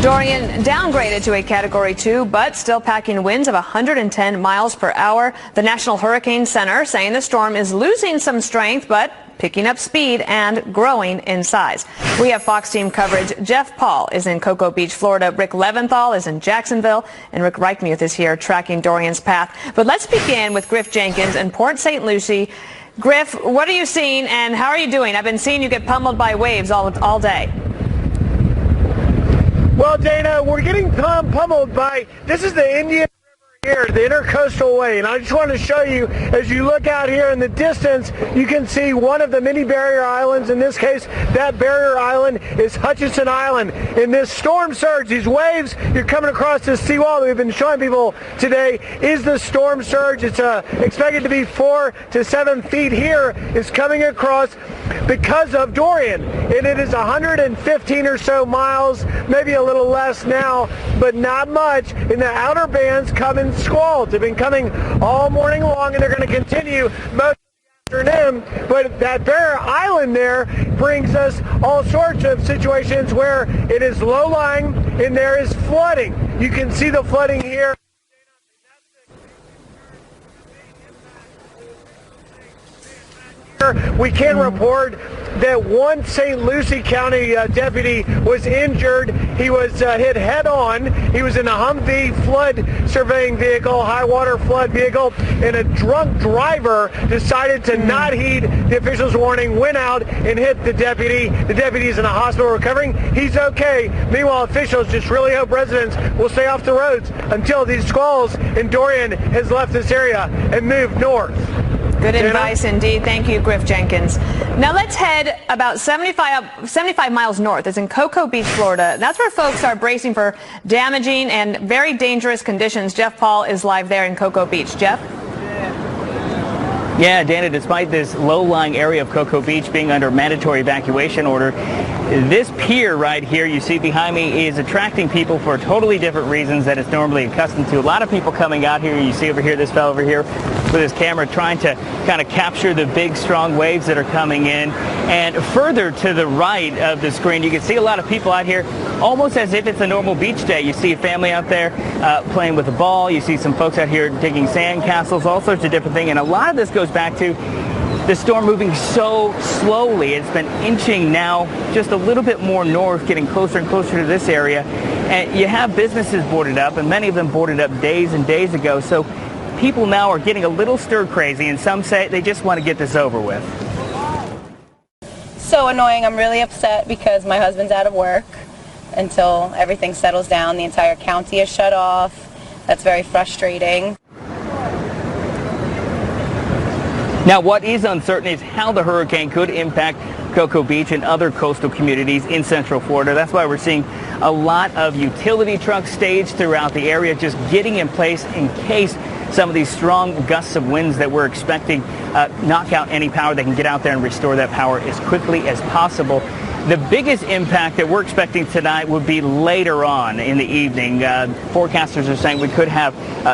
Dorian downgraded to a Category 2, but still packing winds of 110 miles per hour. The National Hurricane Center saying the storm is losing some strength, but picking up speed and growing in size. We have Fox team coverage. Jeff Paul is in Cocoa Beach, Florida. Rick Leventhal is in Jacksonville. And Rick Reichmuth is here tracking Dorian's path. But let's begin with Griff Jenkins in Port St. Lucie. Griff, what are you seeing and how are you doing? I've been seeing you get pummeled by waves all day. Well, Dana, we're getting pummeled by, this is the Indian River here, the Intercoastal Way, and I just want to show you, as you look out here in the distance, you can see one of the many barrier islands. In this case, that barrier island is Hutchinson Island. In this storm surge, these waves, you're coming across this seawall that we've been showing people today, is the storm surge. It's expected to be 4 to 7 feet here, is coming across because of Dorian, and it is 115 or so miles, maybe a little less now, but not much. And the outer bands come in squalls. They've been coming all morning long, and they're going to continue most of the afternoon. But that barrier island there brings us all sorts of situations where it is low-lying and there is flooding. You can see the flooding here. We can report that one St. Lucie County deputy was injured. He was hit head-on. He was in a Humvee flood surveying vehicle, high water flood vehicle, and a drunk driver decided to not heed the official's warning, went out and hit the deputy. The deputy is in a hospital recovering. He's okay. Meanwhile, officials just really hope residents will stay off the roads until these squalls and Dorian has left this area and moved north. Good advice indeed. Thank you, Griff Jenkins. Now let's head about 75 miles north. It's in Cocoa Beach, Florida. That's where folks are bracing for damaging and very dangerous conditions. Jeff Paul is live there in Cocoa Beach. Jeff? Yeah, Dana, despite this low-lying area of Cocoa Beach being under mandatory evacuation order, this pier right here you see behind me is attracting people for totally different reasons than it's normally accustomed to. A lot of people coming out here. You see over here, this fellow over here with his camera trying to kind of capture the big, strong waves that are coming in. And further to the right of the screen, you can see a lot of people out here almost as if it's a normal beach day. You see a family out there playing with a ball. You see some folks out here digging sand castles, all sorts of different things. And a lot of this goes back to the storm moving so slowly. It's been inching now just a little bit more north, getting closer and closer to this area. And you have businesses boarded up, and many of them boarded up days and days ago. So people now are getting a little stir crazy, and some say they just want to get this over with. So annoying. I'm really upset because my husband's out of work until everything settles down. The entire county is shut off. That's very frustrating. Now, what is uncertain is how the hurricane could impact Cocoa Beach and other coastal communities in Central Florida. That's why we're seeing a lot of utility trucks staged throughout the area, just getting in place in case some of these strong gusts of winds that we're expecting knock out any power. They can get out there and restore that power as quickly as possible. The biggest impact that we're expecting tonight would be later on in the evening. Forecasters are saying we could have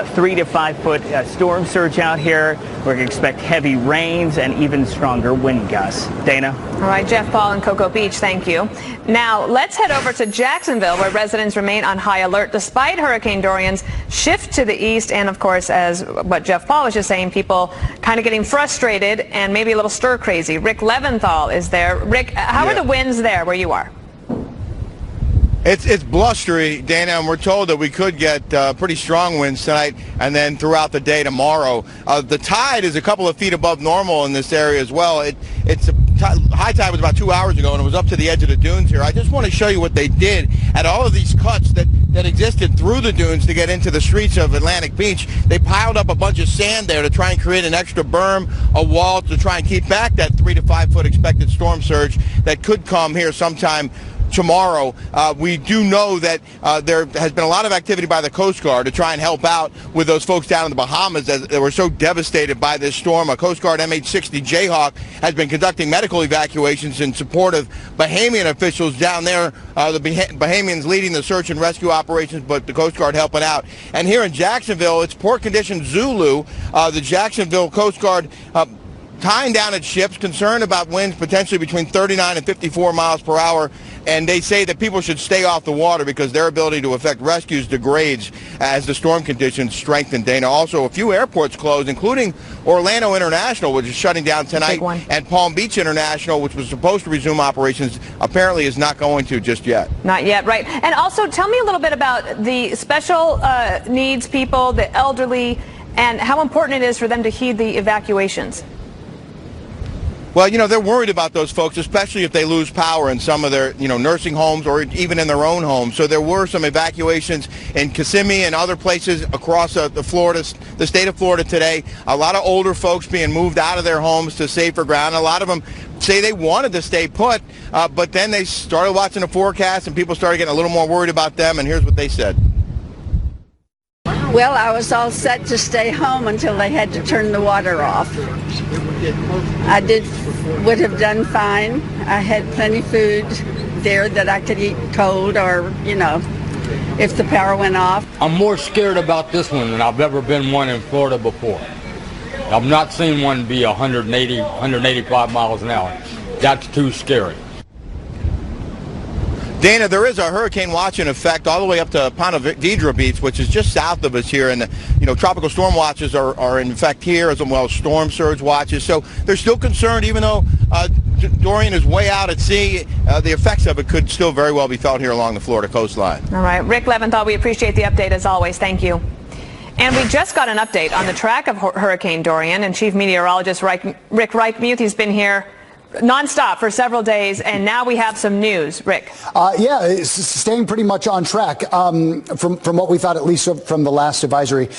3 to 5 foot storm surge out here. We're going to expect heavy rains and even stronger wind gusts. Dana? All right, Jeff Paul in Cocoa Beach, thank you. Now, let's head over to Jacksonville, where residents remain on high alert despite Hurricane Dorian's shift to the east. And, of course, as what Jeff Paul was just saying, people kind of getting frustrated and maybe a little stir crazy. Rick Leventhal is there. Rick, how are the winds there where you are? It's blustery, Dana, and we're told that we could get pretty strong winds tonight and then throughout the day tomorrow. The tide is a couple of feet above normal in this area as well. High tide was about 2 hours ago, and it was up to the edge of the dunes here. I just want to show you what they did at all of these cuts that existed through the dunes to get into the streets of Atlantic Beach. They piled up a bunch of sand there to try and create an extra berm, a wall to try and keep back that 3 to 5 foot expected storm surge that could come here sometime tomorrow. We do know that there has been a lot of activity by the Coast Guard to try and help out with those folks down in the Bahamas that were so devastated by this storm. A Coast Guard MH-60 Jayhawk has been conducting medical evacuations in support of Bahamian officials down there. The Bahamians leading the search and rescue operations, but the Coast Guard helping out. And here in Jacksonville, it's Port Condition Zulu. The Jacksonville Coast Guard tying down its ships, concerned about winds potentially between 39 and 54 miles per hour, and they say that people should stay off the water because their ability to effect rescues degrades as the storm conditions strengthen, Dana. Also, a few airports closed, including Orlando International, which is shutting down tonight, and Palm Beach International, which was supposed to resume operations, apparently is not going to just yet. Not yet, right. And also, tell me a little bit about the special needs people, the elderly, and how important it is for them to heed the evacuations. Well, they're worried about those folks, especially if they lose power in some of their, nursing homes or even in their own homes. So there were some evacuations in Kissimmee and other places across the state of Florida today. A lot of older folks being moved out of their homes to safer ground. A lot of them say they wanted to stay put, but then they started watching the forecast and people started getting a little more worried about them. And here's what they said. Well, I was all set to stay home until they had to turn the water off. I would have done fine. I had plenty of food there that I could eat cold or, if the power went off. I'm more scared about this one than I've ever been one in Florida before. I've not seen one be 180, 185 miles an hour. That's too scary. Dana, there is a hurricane watch in effect all the way up to Ponte Vedra Beach, which is just south of us here, and tropical storm watches are in effect here, as well as storm surge watches. So they're still concerned, even though Dorian is way out at sea. The effects of it could still very well be felt here along the Florida coastline. All right, Rick Leventhal, we appreciate the update as always. Thank you. And we just got an update on the track of Hurricane Dorian, and Chief Meteorologist Rick Reichmuth, he's been here nonstop for several days, and now we have some news. Rick. Yeah, it's staying pretty much on track from what we thought, at least from the last advisory.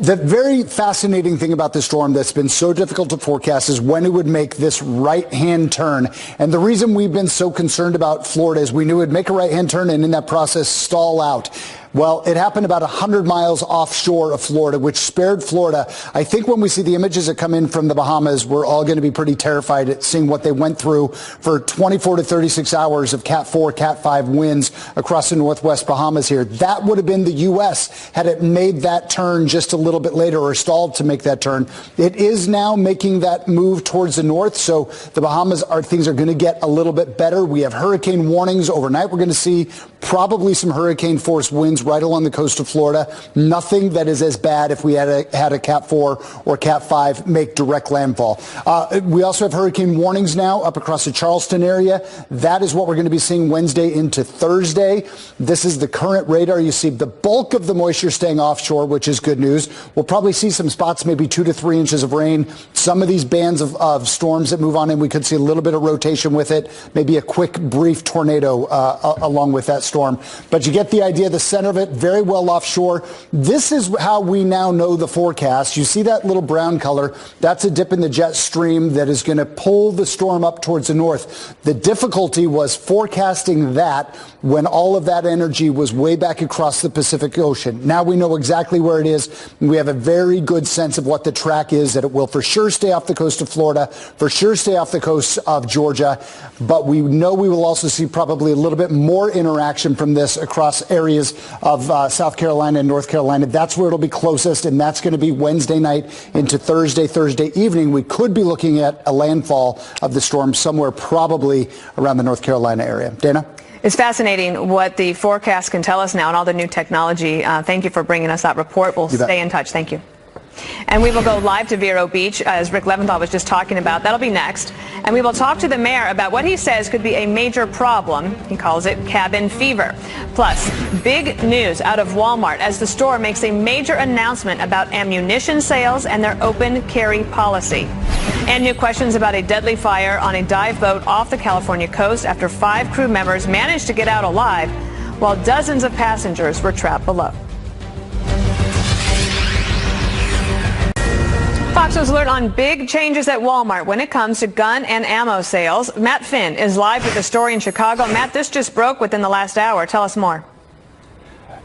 The very fascinating thing about this storm that's been so difficult to forecast is when it would make this right-hand turn. And the reason we've been so concerned about Florida is we knew it would make a right-hand turn and in that process stall out. Well, it happened about 100 miles offshore of Florida, which spared Florida. I think when we see the images that come in from the Bahamas, we're all going to be pretty terrified at seeing what they went through for 24 to 36 hours of Cat 4, Cat 5 winds across the northwest Bahamas here. That would have been the U.S. had it made that turn just a little bit later or stalled to make that turn. It is now making that move towards the north, so the Bahamas things are going to get a little bit better. We have hurricane warnings overnight. We're going to see probably some hurricane force winds right along the coast of Florida. Nothing that is as bad if we had a Cat 4 or Cat 5 make direct landfall. We also have hurricane warnings now up across the Charleston area. That is what we're going to be seeing Wednesday into Thursday. This is the current radar. You see the bulk of the moisture staying offshore, which is good news. We'll probably see some spots, maybe 2 to 3 inches of rain. Some of these bands of storms that move on in, we could see a little bit of rotation with it, maybe a quick, brief tornado along with that storm. But you get the idea. The center of it, very well offshore. This is how we now know the forecast. You see that little brown color? That's a dip in the jet stream that is going to pull the storm up towards the north. The difficulty was forecasting that when all of that energy was way back across the Pacific Ocean. Now we know exactly where it is. We have a very good sense of what the track is, that it will for sure stay off the coast of Florida, for sure stay off the coast of Georgia, but we know we will also see probably a little bit more interaction from this across areas of South Carolina and North Carolina. That's where it'll be closest, and that's going to be Wednesday night into Thursday evening. We could be looking at a landfall of the storm somewhere probably around the North Carolina area. Dana? It's fascinating what the forecast can tell us now and all the new technology. Thank you for bringing us that report. We'll stay in touch. Thank you. And we will go live to Vero Beach, as Rick Leventhal was just talking about. That'll be next. And we will talk to the mayor about what he says could be a major problem. He calls it cabin fever. Plus, big news out of Walmart as the store makes a major announcement about ammunition sales and their open carry policy. And new questions about a deadly fire on a dive boat off the California coast after 5 crew members managed to get out alive while dozens of passengers were trapped below. Fox News alert on big changes at Walmart when it comes to gun and ammo sales. Matt Finn is live with the story in Chicago. Matt, this just broke within the last hour. Tell us more.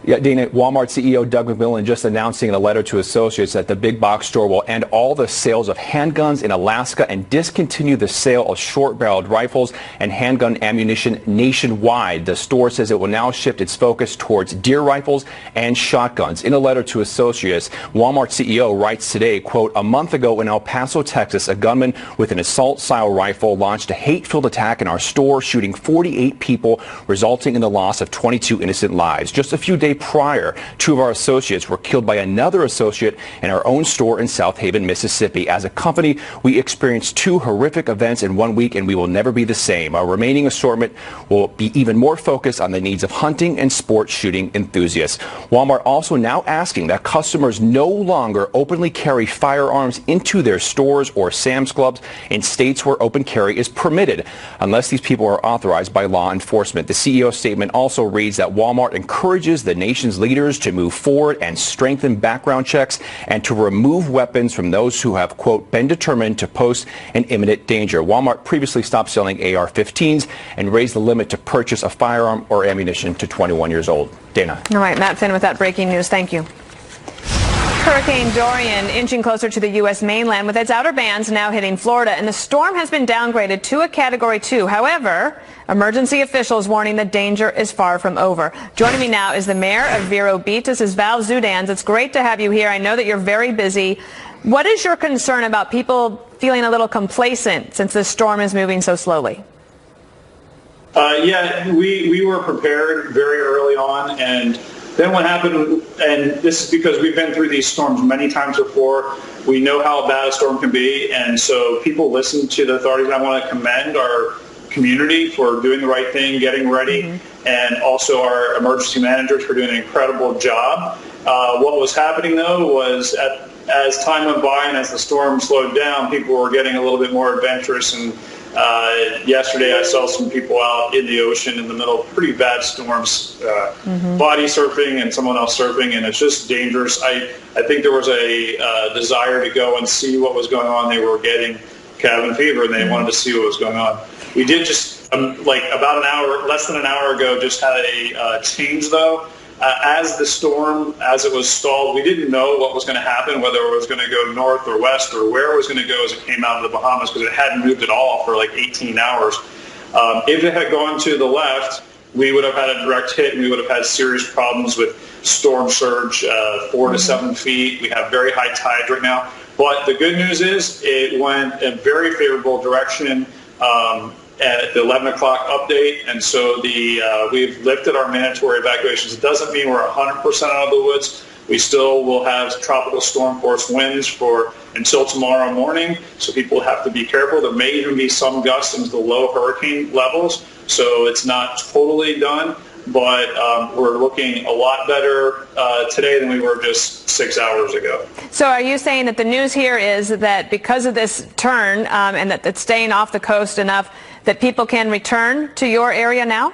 Yeah, Dana, Walmart CEO Doug McMillon just announcing in a letter to associates that the big box store will end all the sales of handguns in Alaska and discontinue the sale of short-barreled rifles and handgun ammunition nationwide. The store says it will now shift its focus towards deer rifles and shotguns. In a letter to associates, Walmart CEO writes today, quote, "A month ago in El Paso, Texas, a gunman with an assault-style rifle launched a hate-filled attack in our store, shooting 48 people, resulting in the loss of 22 innocent lives. Just a few days prior, 2 of our associates were killed by another associate in our own store in South Haven, Mississippi. As a company, we experienced 2 horrific events in 1 week, and we will never be the same. Our remaining assortment will be even more focused on the needs of hunting and sports shooting enthusiasts." Walmart also now asking that customers no longer openly carry firearms into their stores or Sam's Clubs in states where open carry is permitted, unless these people are authorized by law enforcement. The CEO statement also reads that Walmart encourages the nation's leaders to move forward and strengthen background checks and to remove weapons from those who have, quote, "been determined to pose an imminent danger." Walmart previously stopped selling AR-15s and raised the limit to purchase a firearm or ammunition to 21 years old. Dana. All right, Matt Finn with that breaking news. Thank you. Hurricane Dorian inching closer to the U.S. mainland with its outer bands now hitting Florida, and the storm has been downgraded to a Category 2. However, emergency officials warning the danger is far from over. Joining me now is the mayor of Vero Beach. This is Val Zudans. It's great to have you here. I know that you're very busy. What is your concern about people feeling a little complacent since this storm is moving so slowly? We were prepared very early on, and then what happened, and this is because we've been through these storms many times before, we know how bad a storm can be, and so people listen to the authorities. I want to commend our community for doing the right thing, getting ready, and also our emergency managers for doing an incredible job. What was happening, though, was as time went by and as the storm slowed down, people were getting a little bit more adventurous, and yesterday I saw some people out in the ocean in the middle of pretty bad storms, body surfing and someone else surfing, and it's just dangerous. I think there was a desire to go and see what was going on. They were getting cabin fever, and they wanted to see what was going on. We did just, less than an hour ago, just had a change, though. As the storm, as it was stalled, we didn't know what was going to happen, whether it was going to go north or west or where it was going to go as it came out of the Bahamas, because it hadn't moved at all for like 18 hours. If it had gone to the left, we would have had a direct hit, and we would have had serious problems with storm surge, 4 to 7 feet. We have very high tides right now. But the good news is it went a very favorable direction at the 11 o'clock update, and so we've lifted our mandatory evacuations. It doesn't mean we're 100% out of the woods. We still will have tropical storm force winds until tomorrow morning, so people have to be careful. There may even be some gusts into the low hurricane levels, so it's not totally done, but we're looking a lot better today than we were just 6 hours ago. So are you saying that the news here is that because of this turn and that it's staying off the coast enough that people can return to your area now?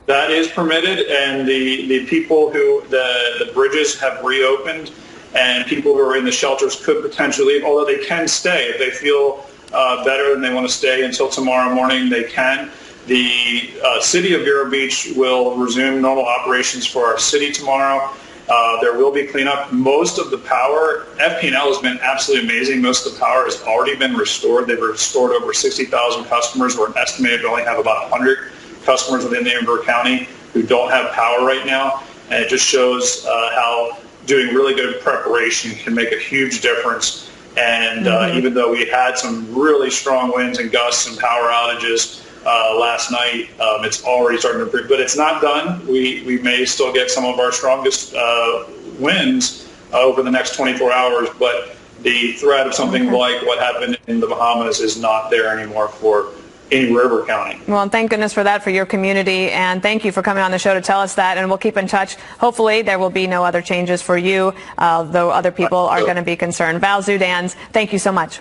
That is permitted, and the people who the bridges have reopened, and people who are in the shelters could potentially leave, although they can stay. If they feel better and they want to stay until tomorrow morning, they can. The city of Vero Beach will resume normal operations for our city tomorrow. There will be cleanup. Most of the power, FP&L has been absolutely amazing. Most of the power has already been restored. They've restored over 60,000 customers. We're estimated to only have about 100 customers within the Amber County who don't have power right now. And it just shows how doing really good preparation can make a huge difference. And even though we had some really strong winds and gusts and power outages last night, it's already starting to improve. But it's not done. We may still get some of our strongest winds over the next 24 hours, but the threat of something like what happened in the Bahamas is not there anymore for any river county. Well, and thank goodness for that for your community, and thank you for coming on the show to tell us that, and we'll keep in touch. Hopefully there will be no other changes for you, though other people are going to be concerned. Val Zudans, thank you so much.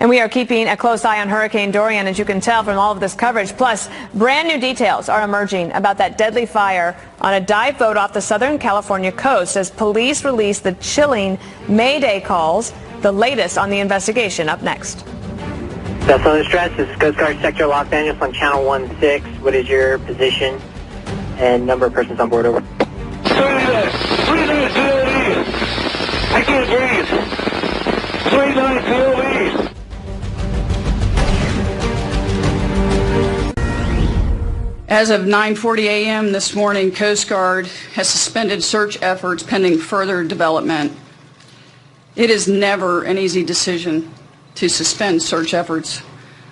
And we are keeping a close eye on Hurricane Dorian, as you can tell from all of this coverage. Plus, brand new details are emerging about that deadly fire on a dive boat off the Southern California coast as police release the chilling Mayday calls. The latest on the investigation up next. Southern Stress, this is Coast Guard Sector Los Angeles on Channel 16. What is your position? and number of persons on board, over. I can't breathe. 29 POV. As of 9:40 a.m. this morning, Coast Guard has suspended search efforts pending further development. It is never an easy decision to suspend search efforts.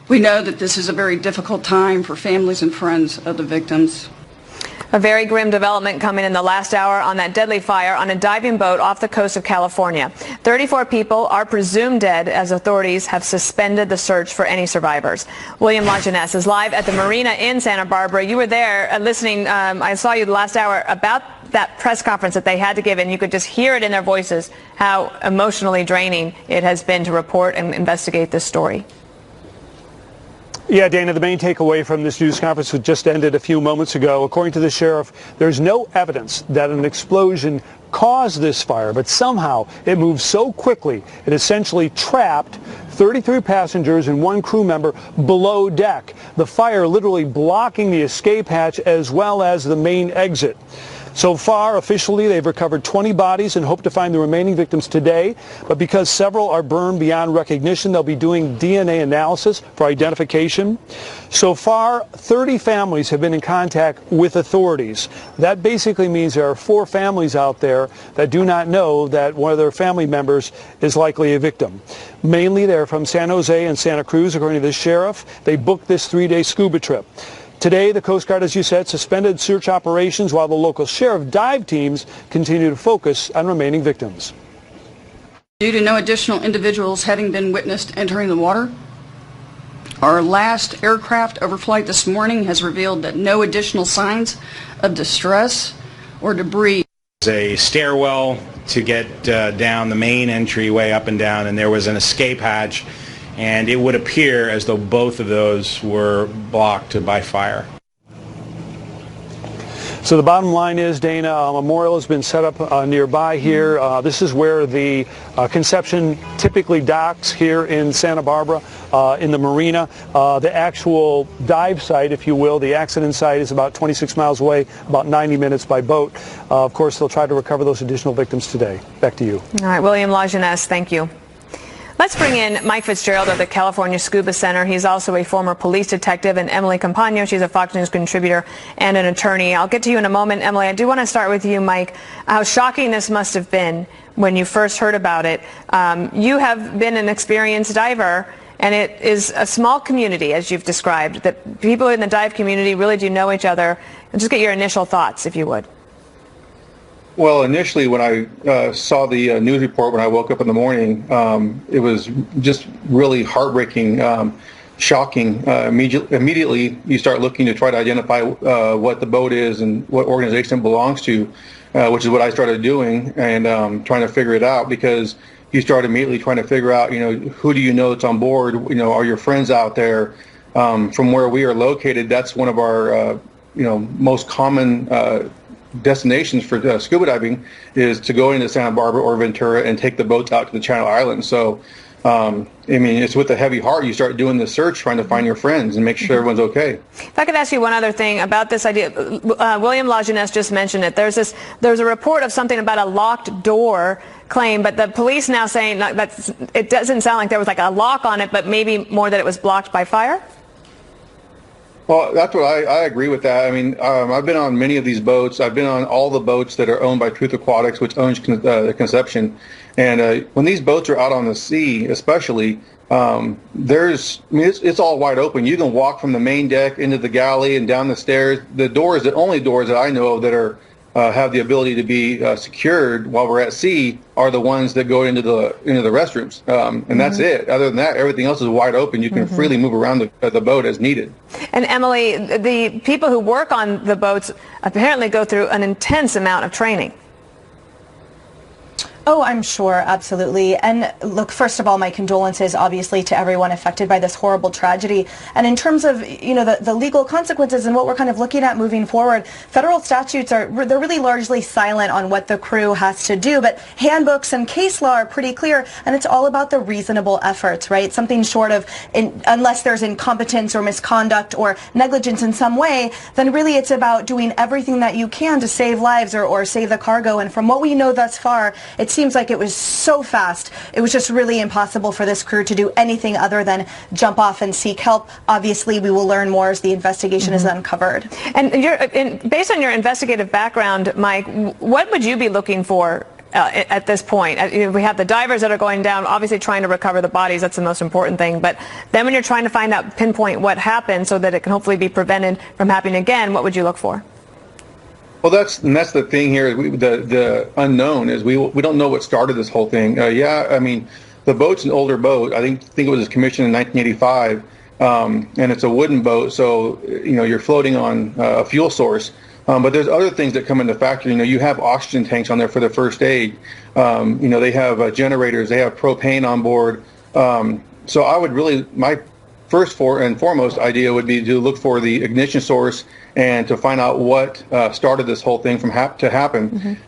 We know that this is a very difficult time for families and friends of the victims. A very grim development coming in the last hour on that deadly fire on a diving boat off the coast of California. 34 people are presumed dead as authorities have suspended the search for any survivors. William Lajeunesse is live at the marina in Santa Barbara. You were there listening. I saw you the last hour about that press conference that they had to give, and you could just hear it in their voices how emotionally draining it has been to report and investigate this story. Yeah, Dana, the main takeaway from this news conference that just ended a few moments ago, according to the sheriff, there's no evidence that an explosion caused this fire, but somehow it moved so quickly it essentially trapped 33 passengers and one crew member below deck. The fire literally blocking the escape hatch as well as the main exit. So far, officially, they've recovered 20 bodies and hope to find the remaining victims today. But because several are burned beyond recognition, they'll be doing DNA analysis for identification. So far, 30 families have been in contact with authorities. That basically means there are 4 families out there that do not know that one of their family members is likely a victim. Mainly, they're from San Jose and Santa Cruz, according to the sheriff. They booked this 3-day scuba trip. Today, the Coast Guard, as you said, suspended search operations while the local sheriff dive teams continue to focus on remaining victims. Due to no additional individuals having been witnessed entering the water, our last aircraft overflight this morning has revealed that no additional signs of distress or debris. A stairwell to get down the main entryway up and down, and there was an escape hatch. And it would appear as though both of those were blocked by fire. So the bottom line is, Dana, a memorial has been set up nearby here. This is where the Conception typically docks here in Santa Barbara in the marina. The actual dive site, if you will, the accident site is about 26 miles away, about 90 minutes by boat. Of course, they'll try to recover those additional victims today. Back to you. All right, William Lajeunesse, thank you. Let's bring in Mike Fitzgerald of the California Scuba Center. He's also a former police detective, and Emily Campagno. She's a Fox News contributor and an attorney. I'll get to you in a moment, Emily. I do want to start with you, Mike. How shocking this must have been when you first heard about it. You have been an experienced diver, and it is a small community, as you've described, that people in the dive community really do know each other. And just get your initial thoughts, if you would. Well, initially, when I saw the news report when I woke up in the morning, it was just really heartbreaking, shocking. Immediately, you start looking to try to identify what the boat is and what organization it belongs to, which is what I started doing, and trying to figure it out, because you start immediately trying to figure out, who do you know that's on board? Are your friends out there? From where we are located, that's one of our, most common destinations for scuba diving is to go into Santa Barbara or Ventura and take the boats out to the Channel Islands. So, it's with a heavy heart you start doing the search, trying to find your friends and make sure everyone's okay. If I could ask you one other thing about this idea. William Lajeunesse just mentioned it. There's a report of something about a locked door claim, but the police now saying that it doesn't sound like there was like a lock on it, but maybe more that it was blocked by fire? Well, that's what I agree with that. I've been on many of these boats. I've been on all the boats that are owned by Truth Aquatics, which owns the Conception. And when these boats are out on the sea, especially, it's all wide open. You can walk from the main deck into the galley and down the stairs. The only doors that I know of that are have the ability to be secured while we're at sea are the ones that go into the restrooms, and that's it. Other than that, everything else is wide open. You can freely move around the boat as needed. And Emily, the people who work on the boats apparently go through an intense amount of training. Oh, I'm sure, absolutely. And look, first of all, my condolences, obviously, to everyone affected by this horrible tragedy. And in terms of, the legal consequences and what we're kind of looking at moving forward, federal statutes they're really largely silent on what the crew has to do. But handbooks and case law are pretty clear, and it's all about the reasonable efforts, right? Something short of, unless there's incompetence or misconduct or negligence in some way, then really it's about doing everything that you can to save lives or save the cargo. And from what we know thus far, it seems like it was so fast. It was just really impossible for this crew to do anything other than jump off and seek help. Obviously, we will learn more as the investigation is uncovered. And based on your investigative background, Mike, what would you be looking for at this point? We have the divers that are going down, obviously trying to recover the bodies. That's the most important thing. But then when you're trying to find out, pinpoint what happened so that it can hopefully be prevented from happening again, what would you look for? Well, that's the thing here. The unknown is we don't know what started this whole thing. I mean, the boat's an older boat. I think it was commissioned in 1985, and it's a wooden boat. So you're floating on a fuel source. But there's other things that come into factor. You have oxygen tanks on there for the first aid. They have generators. They have propane on board. So I would my first and foremost idea would be to look for the ignition source and to find out what started this whole thing to happen.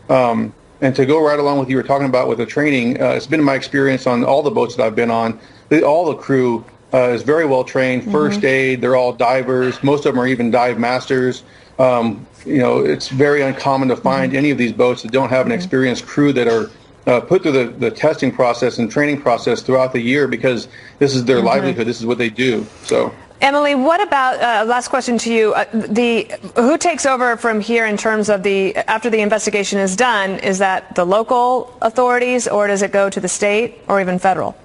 And to go right along with what you were talking about with the training, it's been my experience on all the boats that I've been on. All the crew is very well trained. First aid, they're all divers. Most of them are even dive masters. It's very uncommon to find any of these boats that don't have an experienced crew that are put through the testing process and training process throughout the year, because this is their livelihood. This is what they do. So, Emily, what about, last question to you, who takes over from here in terms of after the investigation is done? Is that the local authorities, or does it go to the state or even federal?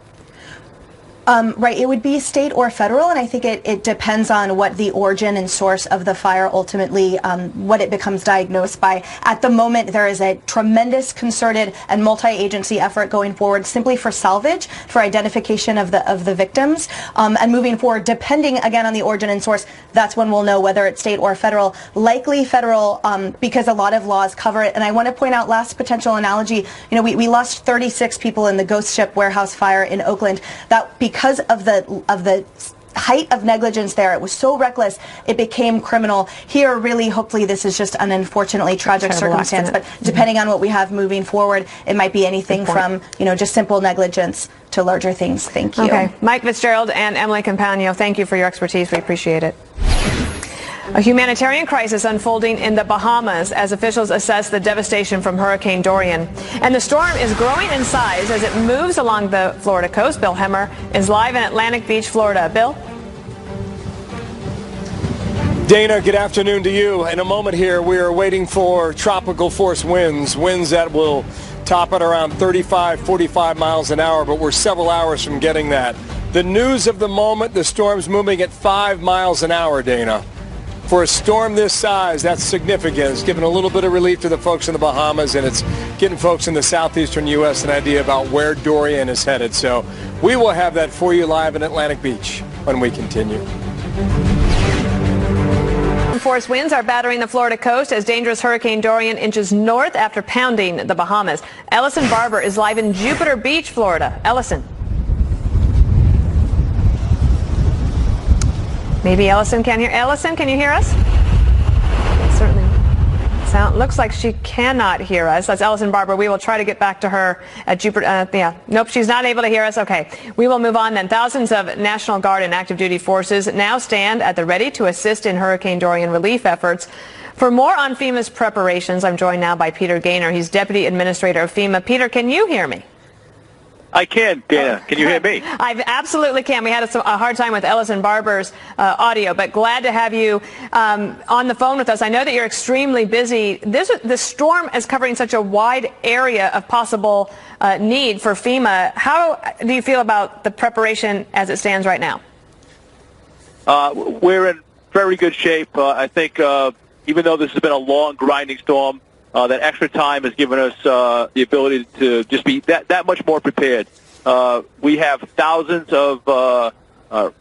Right, it would be state or federal, and I think it depends on what the origin and source of the fire ultimately, what it becomes diagnosed by. At the moment, there is a tremendous concerted and multi-agency effort going forward simply for salvage, for identification of the victims, and moving forward, depending again on the origin and source, that's when we'll know whether it's state or federal. Likely federal, because a lot of laws cover it. And I want to point out, last potential analogy, we lost 36 people in the ghost ship warehouse fire in Oakland. That because of the height of negligence there, it was so reckless, it became criminal. Here, really, hopefully, this is just an unfortunately tragic circumstance. But depending on what we have moving forward, it might be anything from, just simple negligence to larger things. Thank you. Okay. Mike Fitzgerald and Emily Campagno, thank you for your expertise. We appreciate it. A humanitarian crisis unfolding in the Bahamas as officials assess the devastation from Hurricane Dorian. And the storm is growing in size as it moves along the Florida coast. Bill Hemmer is live in Atlantic Beach, Florida. Bill? Dana, good afternoon to you. In a moment here, we are waiting for tropical force winds that will top at around 35, 45 miles an hour, but we're several hours from getting that. The news of the moment, the storm's moving at 5 miles an hour, Dana. For a storm this size, that's significant. It's given a little bit of relief to the folks in the Bahamas, and it's getting folks in the southeastern U.S. an idea about where Dorian is headed. So we will have that for you live in Atlantic Beach when we continue. Force winds are battering the Florida coast as dangerous Hurricane Dorian inches north after pounding the Bahamas. Ellison Barber is live in Jupiter Beach, Florida. Ellison. Maybe Ellison can hear. Ellison, can you hear us? Certainly. Looks like she cannot hear us. That's Ellison Barber. We will try to get back to her at Jupiter. Nope, she's not able to hear us. Okay, we will move on then. Thousands of National Guard and active duty forces now stand at the ready to assist in Hurricane Dorian relief efforts. For more on FEMA's preparations, I'm joined now by Peter Gaynor. He's Deputy Administrator of FEMA. Peter, can you hear me? I can, Dana. Can you hear me? I absolutely can. We had a hard time with Ellison Barber's audio, but glad to have you on the phone with us. I know that you're extremely busy. The storm is covering such a wide area of possible need for FEMA. How do you feel about the preparation as it stands right now? We're in very good shape. I think even though this has been a long, grinding storm, that extra time has given us the ability to just be that much more prepared. We have thousands of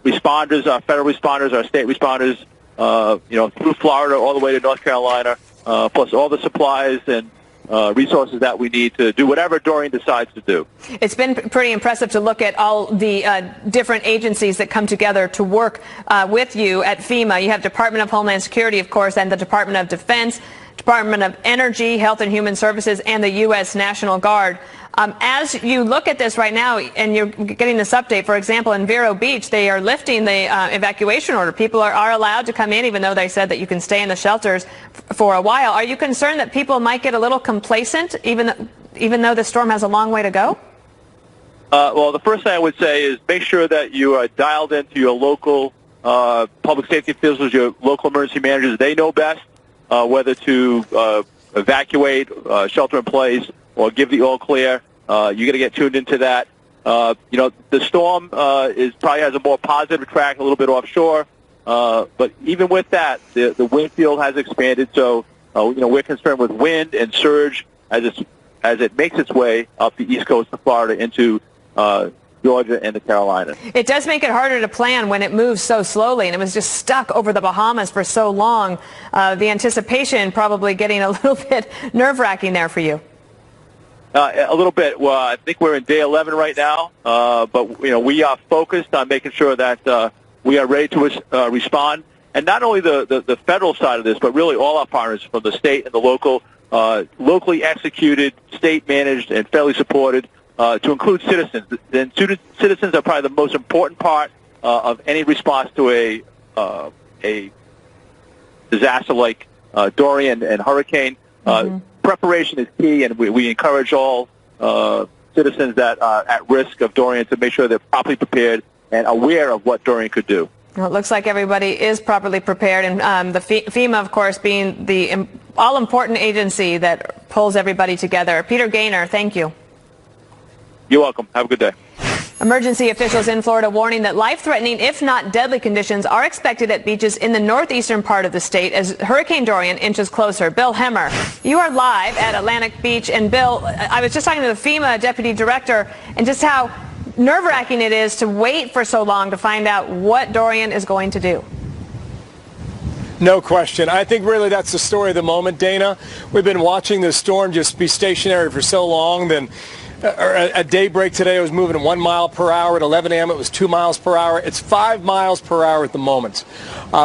responders, our federal responders, our state responders, through Florida all the way to North Carolina, plus all the supplies and resources that we need to do whatever Dorian decides to do. It's been pretty impressive to look at all the different agencies that come together to work with you at FEMA. You have Department of Homeland Security, of course, and the Department of Defense, Department of Energy, Health and Human Services, and the U.S. National Guard. As you look at this right now and you're getting this update, for example, in Vero Beach, they are lifting the evacuation order. People are allowed to come in, even though they said that you can stay in the shelters for a while. Are you concerned that people might get a little complacent, even though the storm has a long way to go? Well, the first thing I would say is make sure that you are dialed into your local public safety officials, your local emergency managers. They know best whether to evacuate, shelter in place, or give the all clear. You got to get tuned into that. The storm probably has a more positive track, a little bit offshore. But even with that, the wind field has expanded. So we're concerned with wind and surge as it makes its way up the east coast of Florida into Georgia and the Carolinas. It does make it harder to plan when it moves so slowly, and it was just stuck over the Bahamas for so long. The anticipation probably getting a little bit nerve-wracking there for you. A little bit. Well, I think we're in day 11 right now, but we are focused on making sure that we are ready to respond. And not only the federal side of this, but really all our partners from the state and the local, locally executed, state-managed, and federally supported, to include citizens. And citizens are probably the most important part of any response to a disaster like Dorian and hurricane. Preparation is key, and we encourage all citizens that are at risk of Dorian to make sure they're properly prepared and aware of what Dorian could do. Well, it looks like everybody is properly prepared, and the FEMA, of course, being the all-important agency that pulls everybody together. Peter Gaynor, thank you. You're welcome. Have a good day. Emergency officials in Florida warning that life-threatening, if not deadly, conditions are expected at beaches in the northeastern part of the state as Hurricane Dorian inches closer. Bill Hemmer, you are live at Atlantic Beach. And Bill, I was just talking to the FEMA deputy director and just how nerve-wracking it is to wait for so long to find out what Dorian is going to do. No question. I think really that's the story of the moment, Dana. We've been watching this storm just be stationary for so long. Then at daybreak today, it was moving at 1 mile per hour. At 11 a.m., it was 2 miles per hour. It's 5 miles per hour at the moment,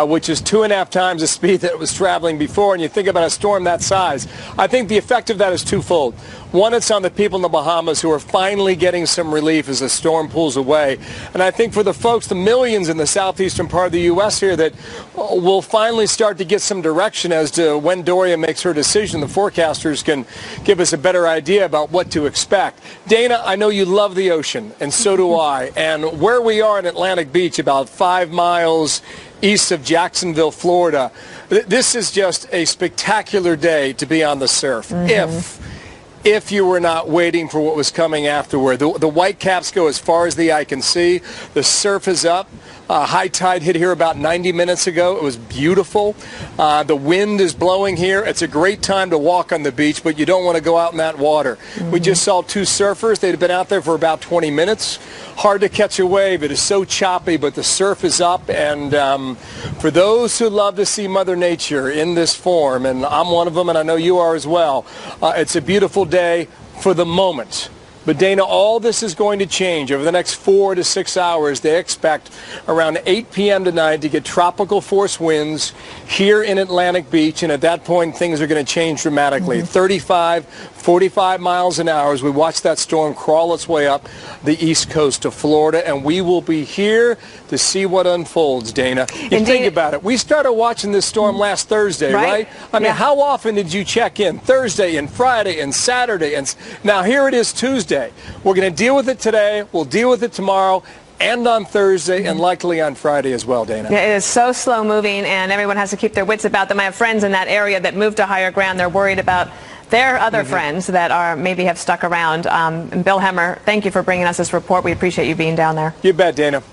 which is 2.5 times the speed that it was traveling before. And you think about a storm that size, I think the effect of that is twofold. One, it's on the people in the Bahamas who are finally getting some relief as the storm pulls away. And I think for the folks, the millions in the southeastern part of the U.S. here that will finally start to get some direction as to when Dorian makes her decision, the forecasters can give us a better idea about what to expect. Dana, I know you love the ocean, and so do I. And where we are in Atlantic Beach, about 5 miles east of Jacksonville, Florida, this is just a spectacular day to be on the surf. If you were not waiting for what was coming afterward. The white caps go as far as the eye can see. The surf is up. High tide hit here about 90 minutes ago. It was beautiful. The wind is blowing here. It's a great time to walk on the beach, but you don't want to go out in that water. We just saw 2 surfers. They'd been out there for about 20 minutes. Hard to catch a wave. It is so choppy, but the surf is up. And for those who love to see Mother Nature in this form, and I'm one of them, and I know you are as well, it's a beautiful day for the moment. But Dana, all this is going to change over the next 4 to 6 hours. They expect around 8 p.m. tonight to get tropical force winds here in Atlantic Beach, and at that point things are going to change dramatically. 35, 45 miles an hour as we watch that storm crawl its way up the east coast of Florida, and we will be here to see what unfolds, Dana. You think about it. We started watching this storm last Thursday, right? I mean, how often did you check in? Thursday and Friday and Saturday, and now here it is Tuesday. We're going to deal with it today. We'll deal with it tomorrow and on Thursday and likely on Friday as well, Dana. Yeah, it is so slow moving, and everyone has to keep their wits about them. I have friends in that area that moved to higher ground. They're worried about their other friends that maybe have stuck around. And Bill Hemmer, thank you for bringing us this report. We appreciate you being down there. You bet, Dana.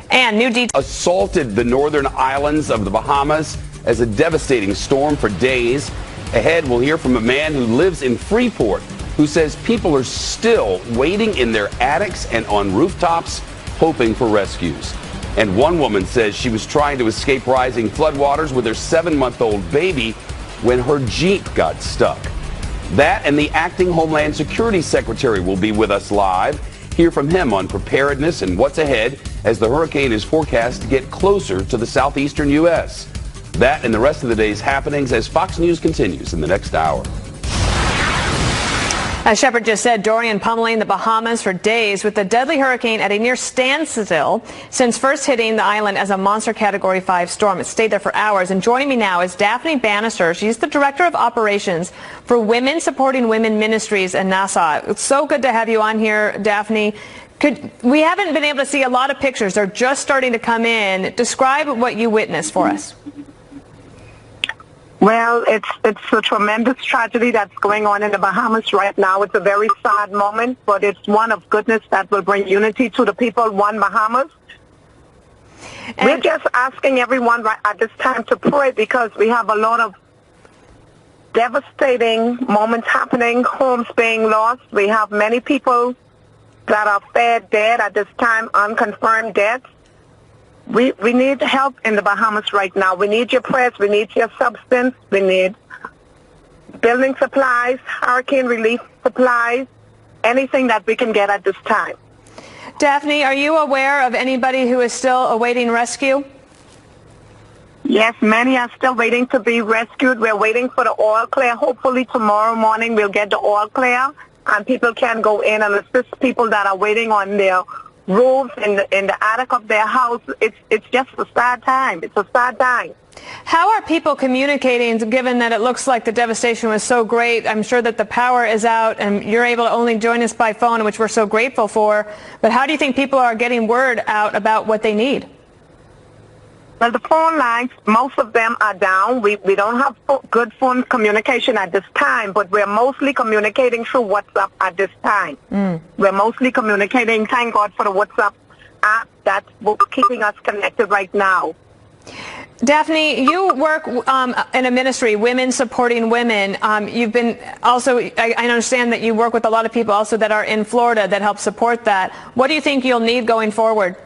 And new details. Assaulted the northern islands of the Bahamas as a devastating storm for days. Ahead, we'll hear from a man who lives in Freeport who says people are still waiting in their attics and on rooftops hoping for rescues. And one woman says she was trying to escape rising floodwaters with her 7-month-old baby when her Jeep got stuck. That and the acting Homeland Security Secretary will be with us live. Hear from him on preparedness and what's ahead as the hurricane is forecast to get closer to the southeastern U.S. That and the rest of the day's happenings as Fox News continues in the next hour. As Shepard just said, Dorian pummeling the Bahamas for days with the deadly hurricane at a near standstill since first hitting the island as a monster Category 5 storm. It stayed there for hours. And joining me now is Daphne Bannister. She's the Director of Operations for Women Supporting Women Ministries in Nassau. It's so good to have you on here, Daphne. We haven't been able to see a lot of pictures. They're just starting to come in. Describe what you witnessed for us. Well, it's a tremendous tragedy that's going on in the Bahamas right now. It's a very sad moment, but it's one of goodness that will bring unity to the people, one Bahamas. And we're just asking everyone right at this time to pray because we have a lot of devastating moments happening, homes being lost. We have many people that are found dead at this time, unconfirmed deaths. We need help in the Bahamas right now. We need your prayers. We need your substance. We need building supplies, hurricane relief supplies, anything that we can get at this time. Daphne, are you aware of anybody who is still awaiting rescue? Yes, many are still waiting to be rescued. We're waiting for the all clear. Hopefully tomorrow morning we'll get the all clear and people can go in and assist people that are waiting on their roofs in the attic of their house. It's just a sad time. It's a sad time. How are people communicating, given that it looks like the devastation was so great? I'm sure that the power is out and you're able to only join us by phone, which we're so grateful for. But how do you think people are getting word out about what they need? Well, the phone lines, most of them are down. We don't have good phone communication at this time, but we're mostly communicating through WhatsApp at this time. We're mostly communicating, thank God for the WhatsApp app that's keeping us connected right now. Daphne, you work in a ministry, Women Supporting Women. You've been also, I understand that you work with a lot of people also that are in Florida that help support that. What do you think you'll need going forward?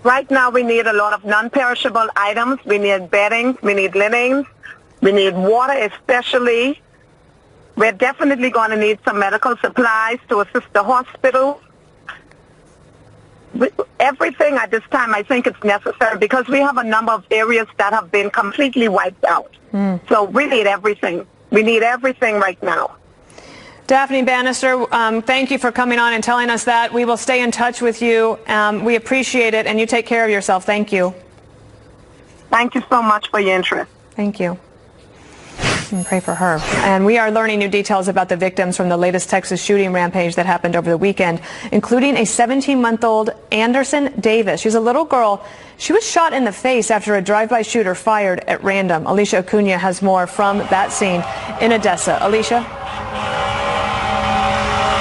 Right now we need a lot of non-perishable items. We need bedding, we need linens, we need water especially. We're definitely going to need some medical supplies to assist the hospital. Everything at this time I think it's necessary because we have a number of areas that have been completely wiped out. So we need everything. We need everything right now. Daphne Bannister, thank you for coming on and telling us that. We will stay in touch with you. We appreciate it, and you take care of yourself. Thank you. Thank you so much for your interest. Thank you. And pray for her. And we are learning new details about the victims from the latest Texas shooting rampage that happened over the weekend, including a 17-month-old Anderson Davis. She's a little girl. She was shot in the face after a drive-by shooter fired at random. Alicia Acuna has more from that scene in Odessa. Alicia?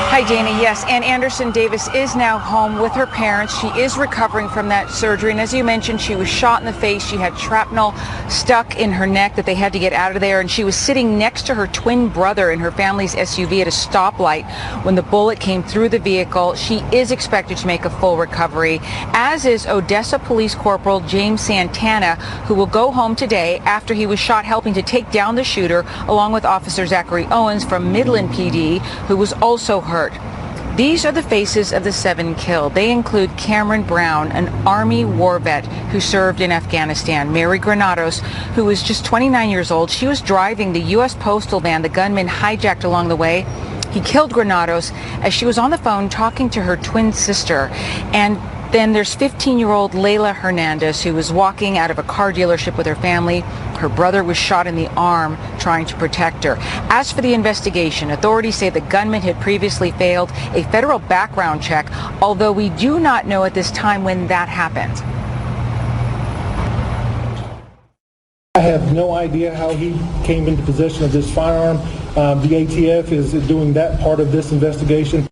Hi, Dana. Yes, and Anderson Davis is now home with her parents. She is recovering from that surgery, and as you mentioned, she was shot in the face. She had shrapnel stuck in her neck that they had to get out of there, and she was sitting next to her twin brother in her family's SUV at a stoplight when the bullet came through the vehicle. She is expected to make a full recovery, as is Odessa Police Corporal James Santana, who will go home today after he was shot helping to take down the shooter, along with Officer Zachary Owens from Midland PD, who was also hurt. These are the faces of the 7 killed. They include Cameron Brown, an Army war vet who served in Afghanistan. Mary Granados, who was just 29 years old. She was driving the U.S. postal van the gunman hijacked along the way. He killed Granados as she was on the phone talking to her twin sister. And then there's 15-year-old Layla Hernandez, who was walking out of a car dealership with her family. Her brother was shot in the arm trying to protect her. As for the investigation, authorities say the gunman had previously failed a federal background check, although we do not know at this time when that happened. I have no idea how he came into possession of this firearm. The ATF is doing that part of this investigation.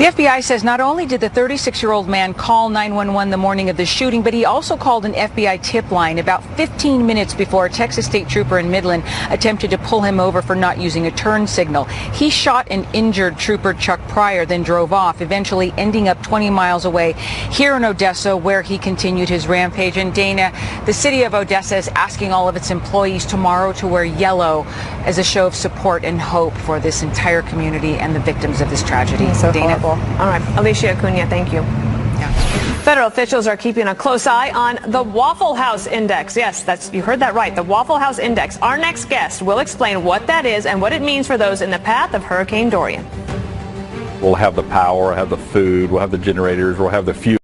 The FBI says not only did the 36-year-old man call 911 the morning of the shooting, but he also called an FBI tip line about 15 minutes before a Texas state trooper in Midland attempted to pull him over for not using a turn signal. He shot and injured Trooper Chuck Pryor, then drove off, eventually ending up 20 miles away here in Odessa, where he continued his rampage. And Dana, the city of Odessa is asking all of its employees tomorrow to wear yellow as a show of support and hope for this entire community and the victims of this tragedy. So Dana. horrible. All right, Alicia Acuna, thank you. Federal officials are keeping a close eye on the Waffle House Index. Yes, you heard that right, the Waffle House Index. Our next guest will explain what that is and what it means for those in the path of Hurricane Dorian. We'll have the power, we'll have the food, we'll have the generators, we'll have the fuel.